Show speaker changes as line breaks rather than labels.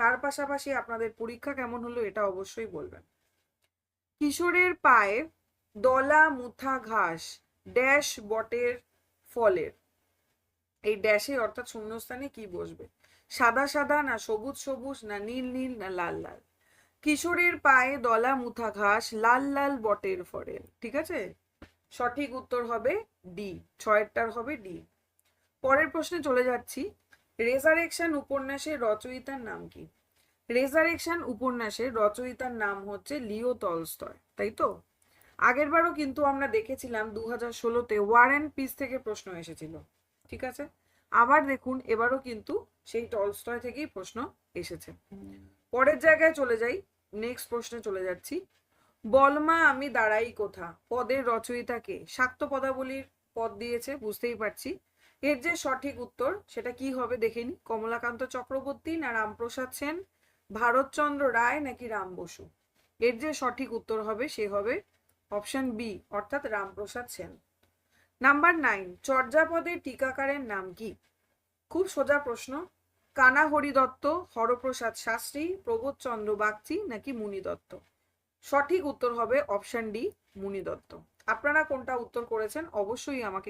তার পাশাপাশি আপনাদের পরীক্ষা কেমন হলো এটা অবশ্যই বলবেন। কিশোরের পায়ে দলা মুথা ঘাস ড্যাশ বটের ফলের, এই ড্যাশে অর্থাৎ শূন্যস্থানে কি বসবে? সাদা সাদা, না সবুজ সবুজ, না নীল নীল, না লাল লাল। কিশোরের পায়ে দলা মুথা ঘাস লাল লাল বটের ফলের, ঠিক আছে? সঠিক উত্তর হবে ডি, ছয়েরটার হবে ডি। পরের প্রশ্নে চলে যাচ্ছি। রেজারেকশন উপন্যাসের রচয়িতার নাম কি? রেজারেকশন উপন্যাসের রচয়িতার নাম হচ্ছে লিও টলস্টয়, তাই তো? আগেরবারও কিন্তু আমরা দেখেছিলাম 2016-তে ওয়ার অ্যান্ড পিস থেকে প্রশ্ন এসেছিল, ঠিক আছে? আবার দেখুন এবারও কিন্তু সেই টলস্টয় থেকেই প্রশ্ন এসেছে। পরের জায়গায় চলে যাই, নেক্সট প্রশ্নে চলে যাচ্ছি। বলমা আমি দাঁড়াই কোথা পদের রচয়িতাকে? শাক্ত পদাবলীর পদ দিয়েছে, বুঝতেই পারছি। এর যে সঠিক উত্তর সেটা কি হবে দেখে নি। কমলাকান্ত চক্রবর্তী, না রামপ্রসাদ সেন, ভারতচন্দ্র রায়, নাকি রাম বসু? এর যে সঠিক উত্তর হবে সে হবে অপশন বি, অর্থাৎ রামপ্রসাদ সেন। নাম্বার 9, চর্যাপদের টিকাকারের নাম কি? খুব সোজা প্রশ্ন। কানা হরি দত্ত, হরপ্রসাদ শাস্ত্রী, প্রবোধচন্দ্র বাগচি, নাকি মুনি দত্ত? সঠিক উত্তর হবে অপশন ডি, মুনি দত্ত। আপনারা কোনটা উত্তর করেছেন অবশ্যই আমাকে